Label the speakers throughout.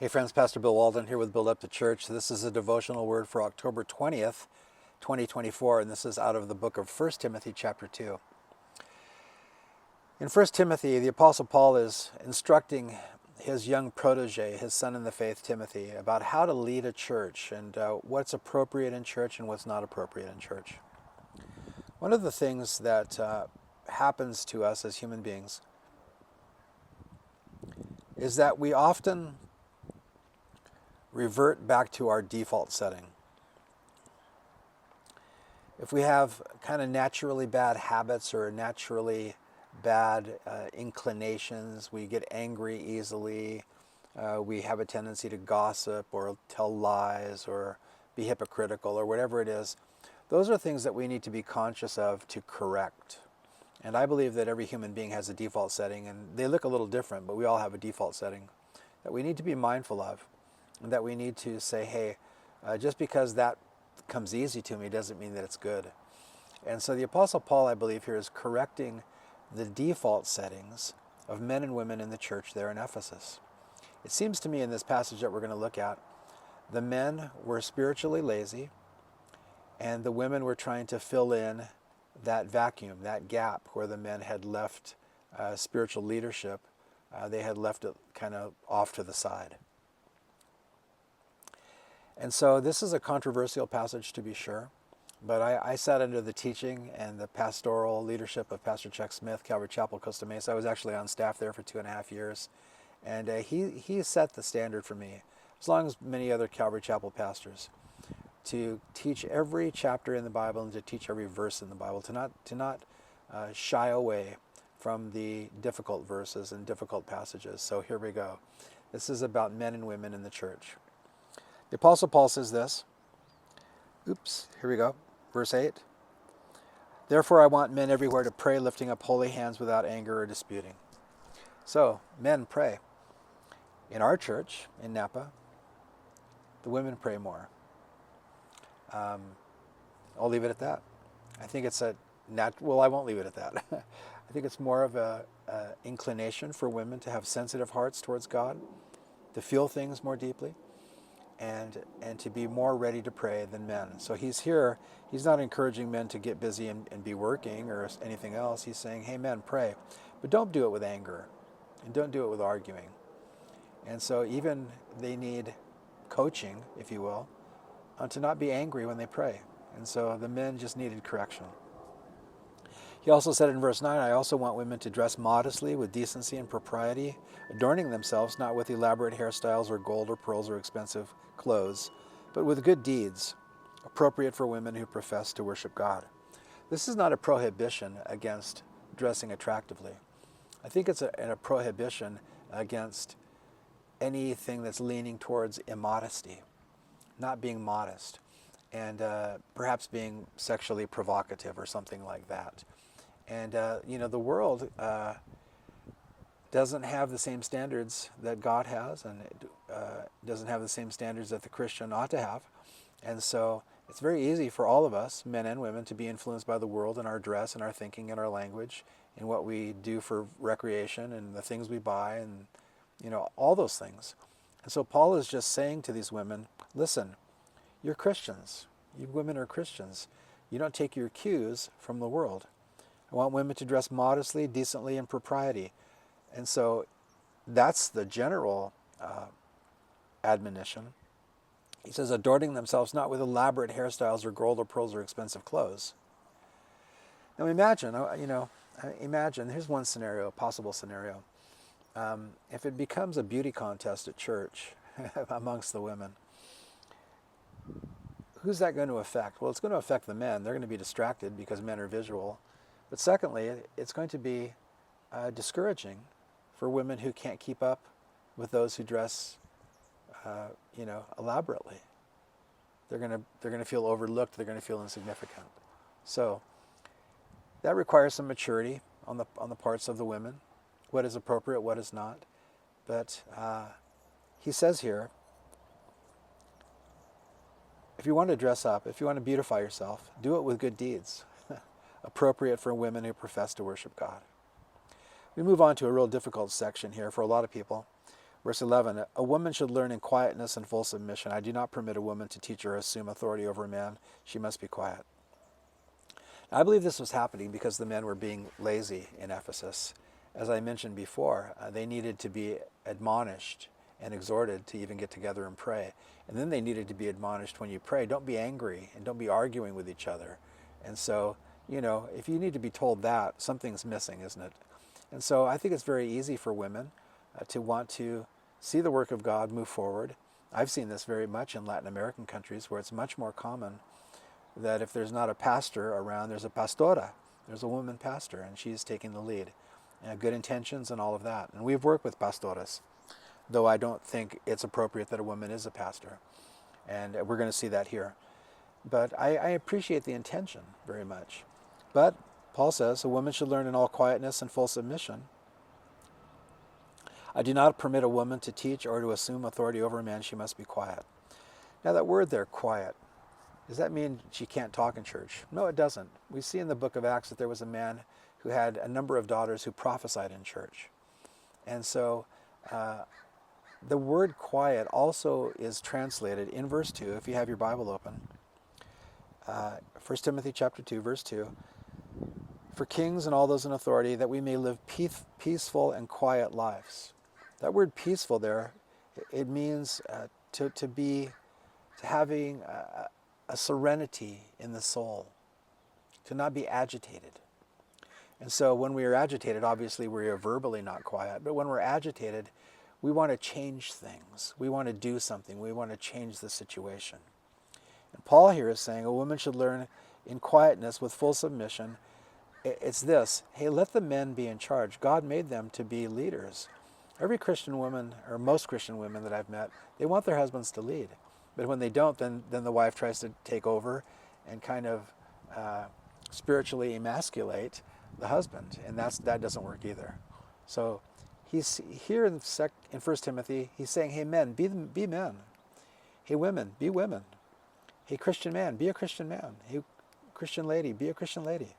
Speaker 1: Hey friends, Pastor Bill Walden here with Build Up the Church. This is a devotional word for October 20th, 2024, and this is out of the book of 1 Timothy chapter 2. In 1 Timothy, the Apostle Paul is instructing his young protege, his son in the faith, Timothy, about how to lead a church and what's appropriate in church and what's not appropriate in church. One of the things that happens to us as human beings is that we often revert back to our default setting. If we have kind of naturally bad habits or naturally bad inclinations, we get angry easily, we have a tendency to gossip or tell lies or be hypocritical or whatever it is, those are things that we need to be conscious of to correct. And I believe that every human being has a default setting, and they look a little different, but we all have a default setting that we need to be mindful of. And that we need to say, hey, just because that comes easy to me doesn't mean that it's good. And so the Apostle Paul, I believe, here is correcting the default settings of men and women in the church there in Ephesus. It seems to me in this passage that we're going to look at, the men were spiritually lazy, and the women were trying to fill in that vacuum, that gap where the men had left spiritual leadership. They had left it kind of off to the side. And so this is a controversial passage, to be sure, but I sat under the teaching and the pastoral leadership of Pastor Chuck Smith, Calvary Chapel, Costa Mesa. I was actually on staff there for 2.5 years, and he set the standard for me, as long as many other Calvary Chapel pastors, to teach every chapter in the Bible and to teach every verse in the Bible, to not shy away from the difficult verses and difficult passages. So here we go. This is about men and women in the church. The Apostle Paul says this. Here we go. Verse 8. Therefore I want men everywhere to pray, lifting up holy hands without anger or disputing. So, men pray. In our church, in Napa, the women pray more. I'll leave it at that. I think it's I won't leave it at that. I think it's more of a inclination for women to have sensitive hearts towards God, to feel things more deeply, and to be more ready to pray than men. So he's not encouraging men to get busy and be working or anything else. He's saying, hey men, pray, but don't do it with anger, and don't do it with arguing. And so even they need coaching, if you will, to not be angry when they pray. And so the men just needed correction. He also said in verse 9, I also want women to dress modestly with decency and propriety, adorning themselves not with elaborate hairstyles or gold or pearls or expensive clothes, but with good deeds, appropriate for women who profess to worship God. This is not a prohibition against dressing attractively. I think it's a prohibition against anything that's leaning towards immodesty, not being modest, and perhaps being sexually provocative or something like that. And, the world doesn't have the same standards that God has, and it doesn't have the same standards that the Christian ought to have. And so it's very easy for all of us, men and women, to be influenced by the world in our dress and our thinking and our language and what we do for recreation and the things we buy and, all those things. And so Paul is just saying to these women, listen, you're Christians. You women are Christians. You don't take your cues from the world. I want women to dress modestly, decently, and propriety. And so that's the general admonition. He says, adorning themselves not with elaborate hairstyles or gold or pearls or expensive clothes. Now imagine, here's one scenario, a possible scenario. If it becomes a beauty contest at church amongst the women, who's that going to affect? Well, it's going to affect the men. They're going to be distracted because men are visual. But secondly, it's going to be discouraging for women who can't keep up with those who dress, elaborately. They're going to feel overlooked. They're going to feel insignificant. So that requires some maturity on the parts of the women. What is appropriate, what is not. But he says here, if you want to dress up, if you want to beautify yourself, do it with good deeds, appropriate for women who profess to worship God. We move on to a real difficult section here for a lot of people. Verse 11, a woman should learn in quietness and full submission. I do not permit a woman to teach or assume authority over a man. She must be quiet. Now, I believe this was happening because the men were being lazy in Ephesus. As I mentioned before, they needed to be admonished and exhorted to even get together and pray. And then they needed to be admonished when you pray. Don't be angry and don't be arguing with each other. And so, if you need to be told that, something's missing, isn't it? And so I think it's very easy for women to want to see the work of God move forward. I've seen this very much in Latin American countries where it's much more common that if there's not a pastor around, there's a pastora. There's a woman pastor, and she's taking the lead. And good intentions and all of that. And we've worked with pastoras, though I don't think it's appropriate that a woman is a pastor. And we're going to see that here. But I appreciate the intention very much. But Paul says a woman should learn in all quietness and full submission. I do not permit a woman to teach or to assume authority over a man. She must be quiet. Now that word there, quiet, does that mean she can't talk in church? No, it doesn't. We see in the book of Acts that there was a man who had a number of daughters who prophesied in church. And so the word quiet also is translated in verse 2, if you have your Bible open. 1 Timothy chapter 2, verse 2. For kings and all those in authority, that we may live peaceful and quiet lives. That word peaceful there, it means to having a serenity in the soul, to not be agitated. And so when we are agitated, obviously we are verbally not quiet, but when we're agitated, we want to change things. We want to do something. We want to change the situation. And Paul here is saying a woman should learn in quietness with full submission. It's this, hey, let the men be in charge. God made them to be leaders. Every Christian woman, or most Christian women that I've met, they want their husbands to lead. But when they don't, then the wife tries to take over and kind of spiritually emasculate the husband, and that doesn't work either. So he's here in 1 Timothy, he's saying, hey men, be men. Hey women, be women. Hey Christian man, be a Christian man. Hey Christian lady, be a Christian lady.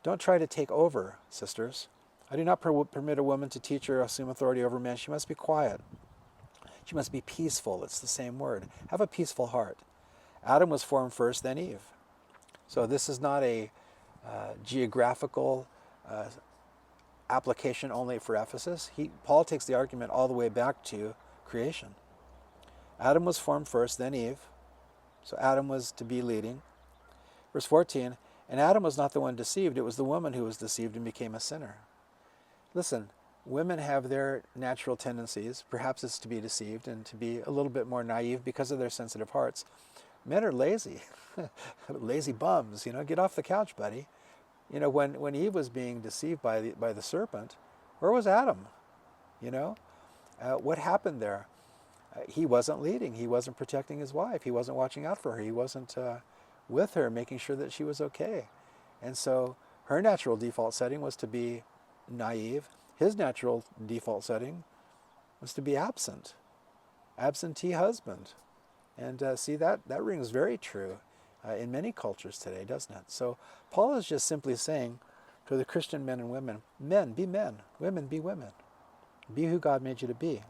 Speaker 1: Don't try to take over, sisters. I do not permit a woman to teach or assume authority over a man. She must be quiet. She must be peaceful. It's the same word. Have a peaceful heart. Adam was formed first, then Eve. So this is not a geographical application only for Ephesus. Paul takes the argument all the way back to creation. Adam was formed first, then Eve. So Adam was to be leading. Verse 14, and Adam was not the one deceived. It was the woman who was deceived and became a sinner. Listen, women have their natural tendencies. Perhaps it's to be deceived and to be a little bit more naive because of their sensitive hearts. Men are lazy. Lazy bums, get off the couch, buddy. When Eve was being deceived by the serpent, where was Adam? What happened there? He wasn't leading. He wasn't protecting his wife. He wasn't watching out for her. He wasn't with her, making sure that she was okay. And so her natural default setting was to be naive. His natural default setting was to be absent. Absentee husband. And see, that rings very true in many cultures today, doesn't it? So Paul is just simply saying to the Christian men and women, men, be men. Women, be women. Be who God made you to be.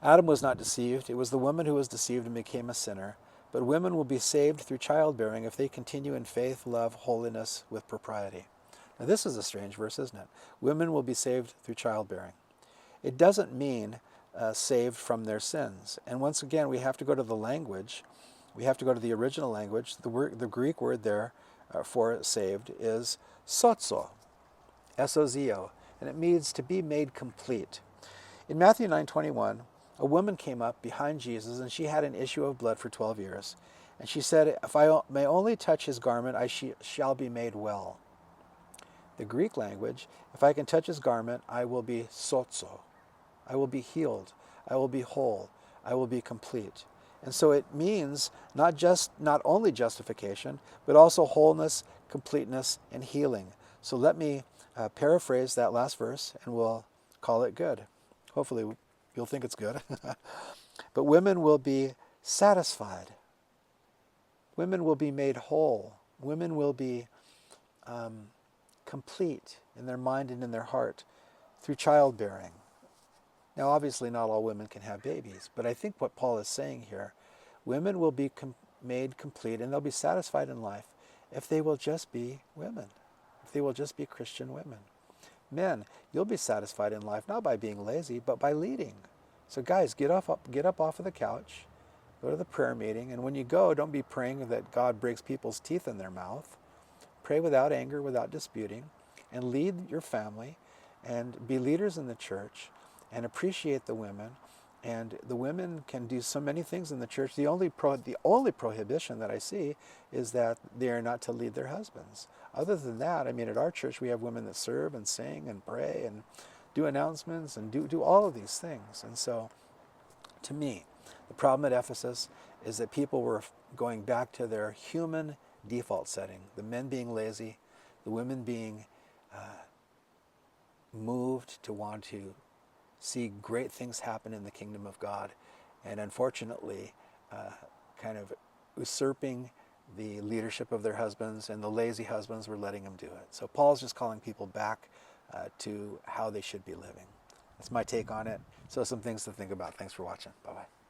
Speaker 1: Adam was not deceived. It was the woman who was deceived and became a sinner. But women will be saved through childbearing if they continue in faith, love, holiness, with propriety. Now this is a strange verse, isn't it? Women will be saved through childbearing. It doesn't mean saved from their sins. And once again, we have to go to the language. We have to go to the original language. The Greek word there for saved is sozo, S-O-Z-O, and it means to be made complete. In Matthew 9:21, a woman came up behind Jesus, and she had an issue of blood for 12 years. And she said, if I may only touch his garment, I shall be made well. The Greek language, if I can touch his garment, I will be sozo. I will be healed. I will be whole. I will be complete. And so it means not only justification, but also wholeness, completeness, and healing. So let me paraphrase that last verse, and we'll call it good. Hopefully you'll think it's good. But women will be satisfied. Women will be made whole. Women will be complete in their mind and in their heart through childbearing. Now, obviously, not all women can have babies, but I think what Paul is saying here, women will be made complete and they'll be satisfied in life if they will just be women, if they will just be Christian women. Men, you'll be satisfied in life not by being lazy, but by leading. So guys, get up off of the couch, go to the prayer meeting, and when you go, don't be praying that God breaks people's teeth in their mouth. Pray without anger, without disputing, and lead your family, and be leaders in the church, and appreciate the women. And the women can do so many things in the church. The only prohibition that I see is that they are not to lead their husbands. Other than that, I mean, at our church we have women that serve and sing and pray and do announcements and do all of these things. And so, to me, the problem at Ephesus is that people were going back to their human default setting. The men being lazy, the women being moved to want to see great things happen in the kingdom of God, and unfortunately kind of usurping the leadership of their husbands, and the lazy husbands were letting them do it. So Paul's just calling people back to how they should be living. That's my take on it. So some things to think about. Thanks for watching. Bye-bye.